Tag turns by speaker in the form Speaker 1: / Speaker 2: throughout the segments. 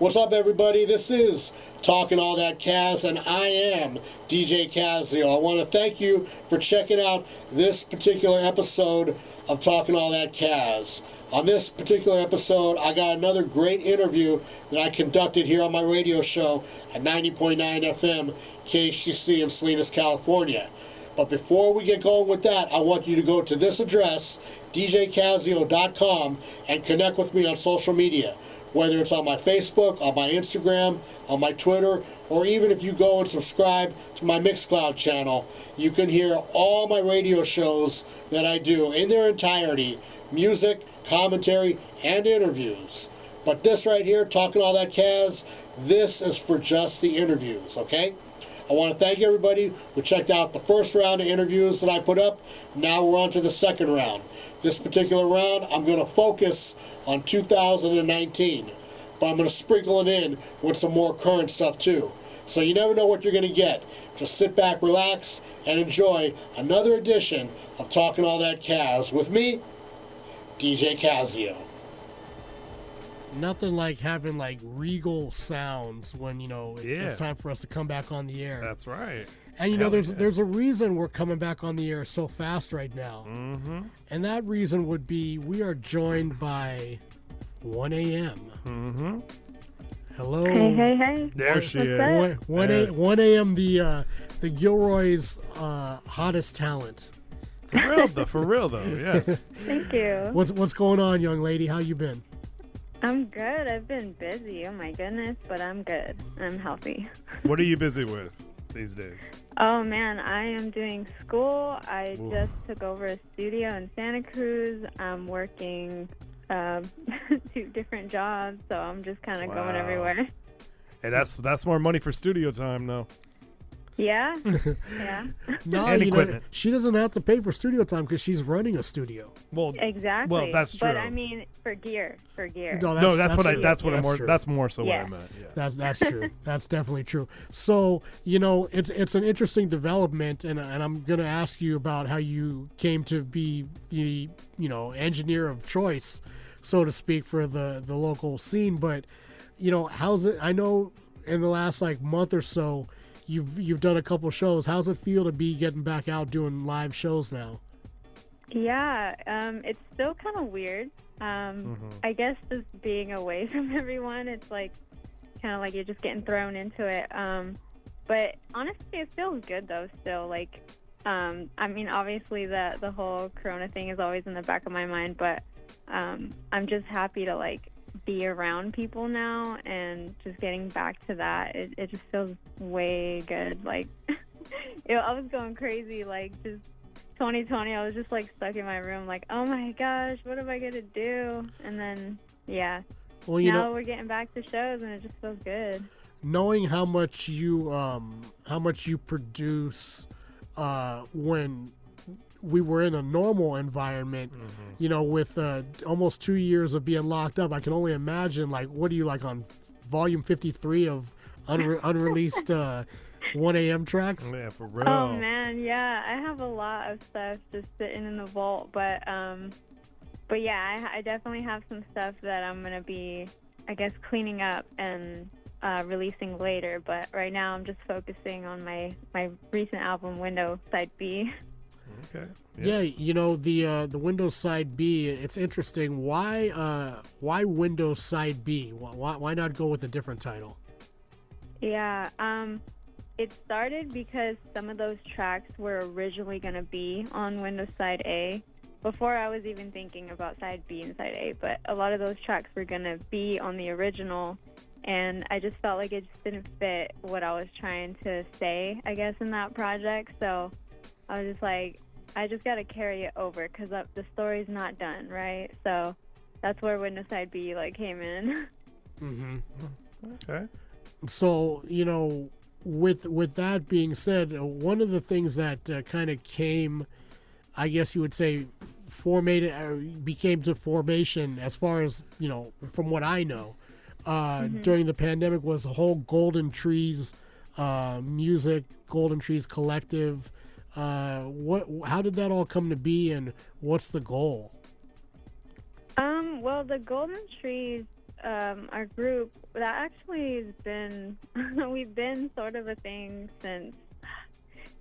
Speaker 1: What's up, everybody? This is Talkin All That Kazz, and I am DJ Kazzeo. I want to thank you for checking out this particular episode of Talkin All That Kazz. On this particular episode, I got another great interview that I conducted here on my radio show at 90.9 FM KHCC in Salinas, California. But before we get going with that, I want you to go to this address, djkazzeo.com, and connect with me on social media. Whether it's on my Facebook, on my Instagram, on my Twitter, or even if you go and subscribe to my Mixcloud channel, you can hear all my radio shows that I do in their entirety, music, commentary, and interviews. But this right here, Talkin All That Kazz, this is for just the interviews, okay? I want to thank everybody who checked out the first round of interviews that I put up. Now we're on to the second round. This particular round, I'm going to focus on 2019, but I'm going to sprinkle it in with some more current stuff too. So you never know what you're going to get. Just sit back, relax, and enjoy another edition of Talkin All That Kazz with me, DJ Kazzeo.
Speaker 2: Nothing like having like regal sounds when it's time for us to come back on the air.
Speaker 3: That's right.
Speaker 2: And there's a reason we're coming back on the air so fast right now.
Speaker 3: Mm-hmm.
Speaker 2: And that reason would be we are joined by 1 a.m.
Speaker 3: Mm-hmm.
Speaker 2: Hello.
Speaker 4: Hey.
Speaker 3: There she is.
Speaker 2: 1 a.m. the Gilroy's hottest talent.
Speaker 3: For real though. Yes.
Speaker 4: Thank you.
Speaker 2: What's going on, young lady? How you been?
Speaker 4: I'm good. I've been busy. Oh my goodness, but I'm good. I'm healthy.
Speaker 3: What are you busy with these days?
Speaker 4: Oh man, I am doing school. I just took over a studio in Santa Cruz. I'm working 2 different jobs, so I'm just kind of going everywhere.
Speaker 3: Hey, that's more money for studio time though.
Speaker 4: Yeah. Yeah.
Speaker 2: No,
Speaker 3: and equipment.
Speaker 2: She doesn't have to pay for studio time because she's running a studio.
Speaker 3: Well,
Speaker 4: exactly.
Speaker 3: Well, that's true.
Speaker 4: But I mean, for gear.
Speaker 2: No,
Speaker 3: that's more so
Speaker 4: Yeah.
Speaker 3: what I meant. Yeah.
Speaker 2: That's true. That's definitely true. So, it's an interesting development, and I'm going to ask you about how you came to be the, engineer of choice, so to speak, for the local scene. But, how's it? I know in the last month or so, you've done a couple shows. How's it feel to be getting back out doing live shows now?
Speaker 4: Yeah, it's still kind of weird. I guess just being away from everyone, it's kind of like you're just getting thrown into it. But honestly, it feels good though. Still, I mean, obviously the whole Corona thing is always in the back of my mind, but I'm just happy to be around people now, and just getting back to that. It just feels way good. I was going crazy. Just 2020, I was just stuck in my room. Oh my gosh, what am I gonna do? And then now we're getting back to shows, and it just feels good.
Speaker 2: Knowing how much you produce when we were in a normal environment, with almost 2 years of being locked up, I can only imagine, what are you on volume 53 of unreleased 1 a.m. tracks?
Speaker 3: Yeah, for real.
Speaker 4: Oh man, yeah, I have a lot of stuff just sitting in the vault, but yeah, I definitely have some stuff that I'm gonna be, I guess, cleaning up and releasing later. But right now, I'm just focusing on my recent album, Window Side B.
Speaker 3: Okay.
Speaker 2: Yeah, the Windows Side B. It's interesting. Why Windows Side B? Why not go with a different title?
Speaker 4: Yeah, it started because some of those tracks were originally going to be on Windows Side A before I was even thinking about Side B and Side A. But a lot of those tracks were going to be on the original, and I just felt like it just didn't fit what I was trying to say, I guess, in that project. So I was just I just got to carry it over because the story's not done, right? So that's where Windows Side B came in.
Speaker 2: Mm-hmm.
Speaker 3: Okay.
Speaker 2: So, with that being said, one of the things that kind of came, I guess you would say, became to formation as far as, from what I know, during the pandemic was the whole Golden Trees music, Golden Trees Collective. How did that all come to be, and what's the goal?
Speaker 4: Well, the Golden Trees our group, that actually has been, we've been sort of a thing since,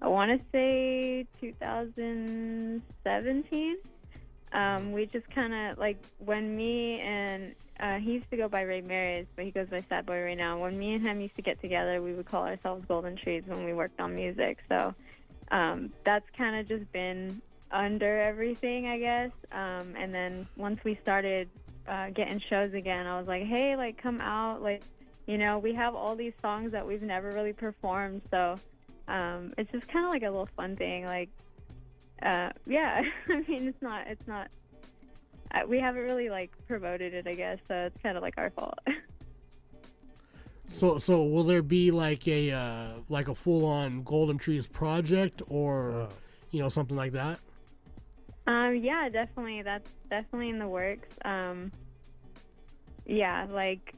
Speaker 4: I want to say 2017. We just kind of, like, when me and, he used to go by Ray Maris, but he goes by Sad Boy right now. When me and him used to get together, we would call ourselves Golden Trees when we worked on music. So that's kind of just been under everything, I guess. And then once we started getting shows again, I was like, hey, like, come out. Like, you know, we have all these songs that we've never really performed. So it's just kind of like a little fun thing. Like, yeah, I mean, it's not, we haven't really, like, promoted it, I guess, so it's kind of like our fault.
Speaker 2: So will there be like a full-on Golden Trees project, or you know, something like that?
Speaker 4: Yeah, definitely. That's definitely in the works. Yeah, like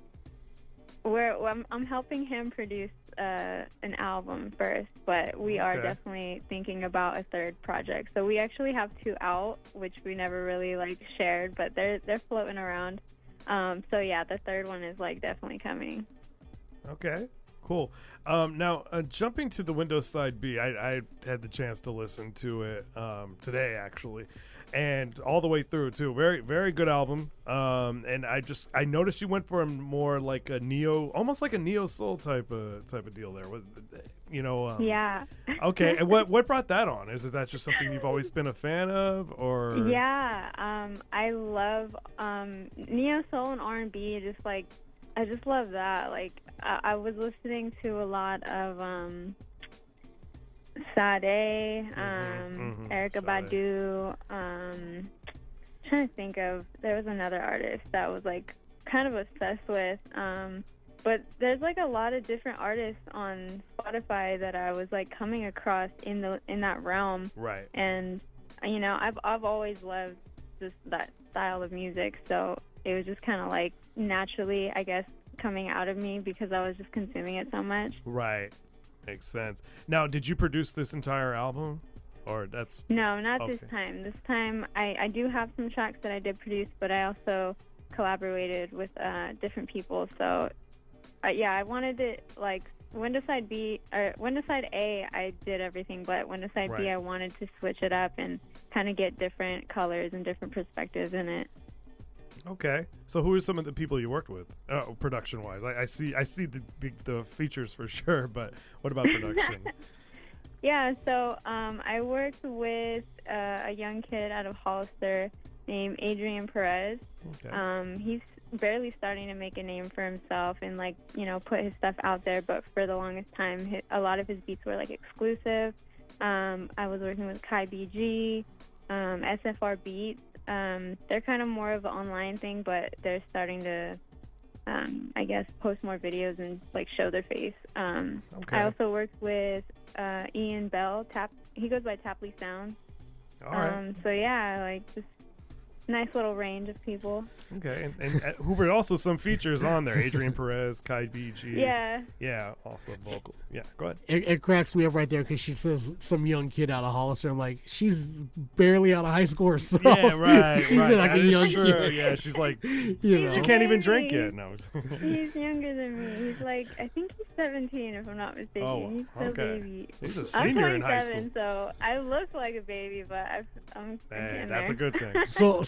Speaker 4: I'm helping him produce an album first, but we are definitely thinking about a third project. So we actually have 2 out, which we never really like shared, but they're floating around. So yeah, the third one is like definitely coming.
Speaker 3: Okay, cool. Now, jumping to the Windows Side B, I had the chance to listen to it today, actually, and all the way through, too. Very, very good album. And I noticed you went for a more like a almost like a neo soul type of deal there. You know.
Speaker 4: Yeah.
Speaker 3: Okay, and what brought that on? Is that just something you've always been a fan of, or?
Speaker 4: Yeah, I love neo soul and R&B. I just love that. Like, I was listening to a lot of Sade, Erykah Badu. Trying to think of, there was another artist that was like kind of obsessed with. But there's like a lot of different artists on Spotify that I was like coming across in that realm.
Speaker 3: Right.
Speaker 4: And you know, I've always loved just that style of music, so it was just kind of like naturally, I guess, coming out of me because I was just consuming it so much.
Speaker 3: Right. Makes sense. Now, did you produce this entire album? Or that's...
Speaker 4: No, not this time. This time, I do have some tracks that I did produce, but I also collaborated with different people. So, yeah, I wanted to, like, Windows Side B, or Windows Side A, I did everything, but Windows Side B, I wanted to switch it up and kind of get different colors and different perspectives in it.
Speaker 3: Okay, so who are some of the people you worked with, production-wise? I see the features for sure, but what about production?
Speaker 4: Yeah, so I worked with a young kid out of Hollister named Adrian Perez. Okay. He's barely starting to make a name for himself and, like, you know, put his stuff out there, but for the longest time, a lot of his beats were, like, exclusive. I was working with Kai BG, SFR Beats. They're kind of more of an online thing, but they're starting to, I guess, post more videos and, like, show their face. I also worked with Ian Bell. He goes by Tapley Sound.
Speaker 3: All right.
Speaker 4: So, yeah, like, just nice little range of people.
Speaker 3: Okay, and who were also some features on there? Adrian Perez, Kai BG. Yeah, also vocal. Yeah, go ahead.
Speaker 2: It cracks me up right there because she says some young kid out of Hollister. I'm like, she's barely out of high school herself.
Speaker 3: Yeah, right.
Speaker 2: She's
Speaker 3: right.
Speaker 2: like a young kid.
Speaker 3: Yeah, she's like,
Speaker 2: you know.
Speaker 3: She can't even drink yet. No.
Speaker 4: He's younger than me. He's like, I think he's 17 if I'm not mistaken.
Speaker 3: Oh,
Speaker 4: he's still a baby.
Speaker 3: He's a senior in high school.
Speaker 4: I'm 27, so I look like a baby, but I'm
Speaker 3: hey, that's a good thing.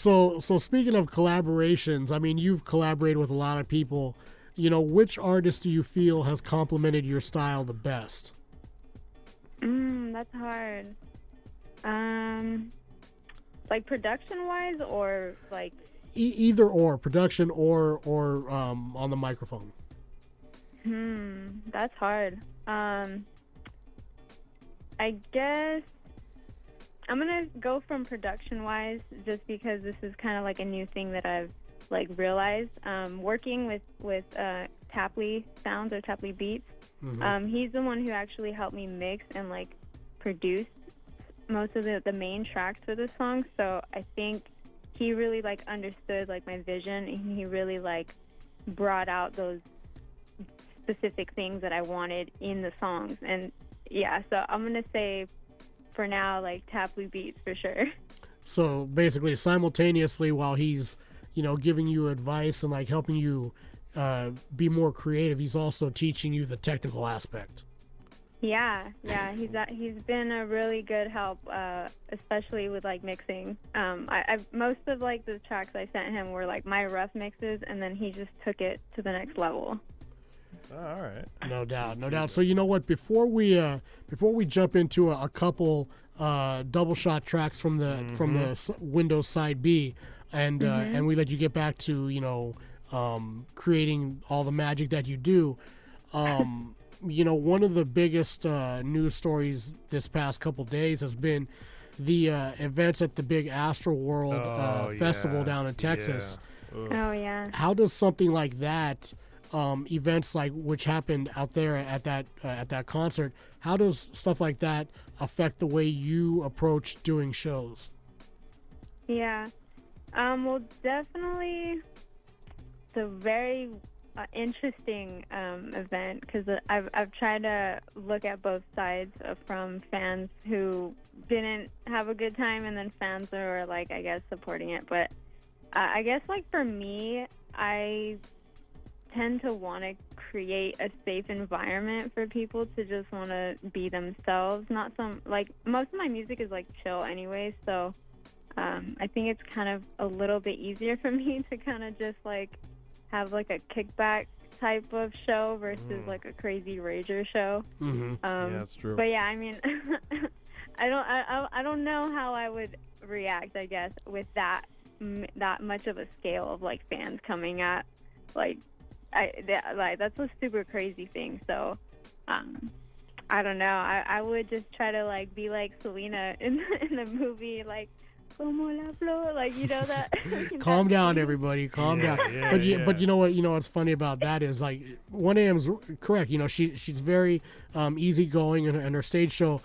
Speaker 2: So speaking of collaborations, I mean, you've collaborated with a lot of people. You know, which artist do you feel has complemented your style the best?
Speaker 4: That's hard. Like production-wise, or like
Speaker 2: either or, production or on the microphone.
Speaker 4: That's hard. I guess I'm gonna go from production-wise, just because this is kind of like a new thing that I've like realized. Working with Tapley Sounds or Tapley Beats, he's the one who actually helped me mix and like produce most of the main tracks for the song. So I think he really like understood like my vision, and he really like brought out those specific things that I wanted in the songs. And yeah, so I'm gonna say for now, like, Tapley Beats for sure.
Speaker 2: So basically, simultaneously, while he's, giving you advice and like helping you be more creative, he's also teaching you the technical aspect.
Speaker 4: Yeah, he's been a really good help, especially with like mixing. I most of like the tracks I sent him were like my rough mixes, and then he just took it to the next level.
Speaker 3: All right.
Speaker 2: No doubt. So you know what? Before we jump into a couple double shot tracks from the Windows side B, and we let you get back to creating all the magic that you do. One of the biggest news stories this past couple days has been the events at the big Astro World festival down in Texas.
Speaker 4: Oh yeah.
Speaker 2: How does something like that, events like which happened out there at that concert, how does stuff like that affect the way you approach doing shows?
Speaker 4: Yeah. Well, definitely the very interesting event, because I've tried to look at both sides from fans who didn't have a good time and then fans who are like, I guess, supporting it. But I guess like for me, I tend to want to create a safe environment for people to just want to be themselves. Not some, like, most of my music is like chill anyway, so I think it's kind of a little bit easier for me to kind of just like have like a kickback type of show versus like a crazy rager show.
Speaker 3: Yeah, that's true.
Speaker 4: But yeah, I mean, I don't know how I would react, I guess, with that much of a scale of like fans coming at like that's a super crazy thing. So I don't know. I would just try to like be like Selena in the movie, like como la flor, like that.
Speaker 2: Calm down, everybody. Calm down. But you know what? What's funny about that is like 1AM's correct. She's very easygoing, and her stage show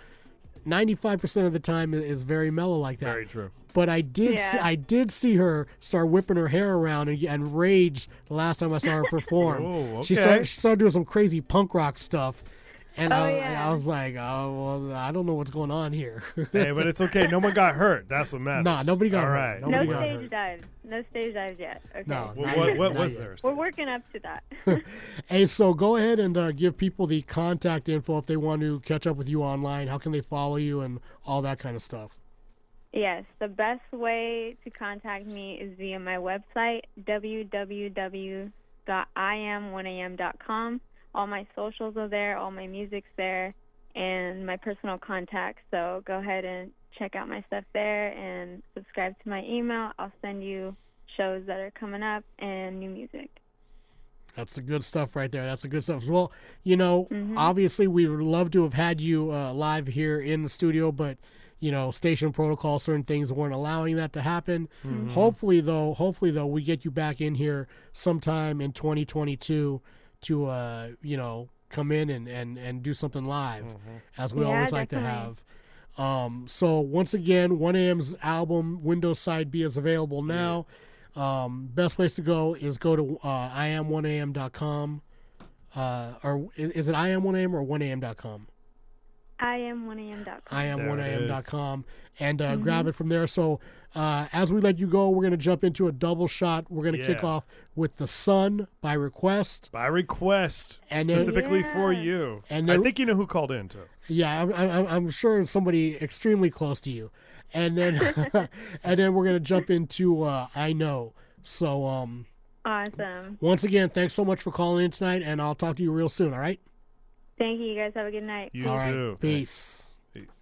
Speaker 2: 95% of the time is very mellow like that.
Speaker 3: Very true.
Speaker 2: But I did see her start whipping her hair around and rage the last time I saw her perform.
Speaker 3: Oh, okay.
Speaker 2: She started doing some crazy punk rock stuff. And
Speaker 4: yeah.
Speaker 2: I was like, oh, well, I don't know what's going on here.
Speaker 3: Hey, but it's okay. No one got hurt. That's what matters.
Speaker 2: Nah, nobody got
Speaker 3: All
Speaker 2: hurt.
Speaker 3: right.
Speaker 2: Nobody
Speaker 4: No
Speaker 2: got
Speaker 4: stage
Speaker 2: hurt.
Speaker 4: dives. No stage dives yet. Okay.
Speaker 2: No.
Speaker 3: What was there?
Speaker 4: We're working up to that.
Speaker 2: Hey, so go ahead and give people the contact info if they want to catch up with you online. How can they follow you and all that kind of stuff?
Speaker 4: Yes, the best way to contact me is via my website, www.im1am.com. All my socials are there, all my music's there, and my personal contacts. So go ahead and check out my stuff there and subscribe to my email. I'll send you shows that are coming up and new music.
Speaker 2: That's the good stuff right there. That's the good stuff. Well, obviously we would love to have had you live here in the studio, but station protocol, certain things weren't allowing that to happen. Hopefully though, we get you back in here sometime in 2022 to, come in and do something live, as we always like
Speaker 4: definitely.
Speaker 2: to have. So once again, 1AM's album, Windows Side B, is available now. Best place to go is go to im1am.com. Or is it im1am or 1am.com?
Speaker 4: im1am.com.
Speaker 2: im1am.com, and grab it from there. So as we let you go, we're going to jump into a double shot. We're going to kick off with The Sun by request. And
Speaker 3: specifically for you.
Speaker 2: And
Speaker 3: I
Speaker 2: then,
Speaker 3: think you know who called into it.
Speaker 2: Yeah, I'm sure it's somebody extremely close to you. And then and then we're going to jump into I Know. So
Speaker 4: Awesome.
Speaker 2: Once again, thanks so much for calling in tonight, and I'll talk to you real soon, all right?
Speaker 4: Thank you. You guys have a good night.
Speaker 3: You
Speaker 2: All
Speaker 3: too.
Speaker 2: right, peace.
Speaker 3: Peace.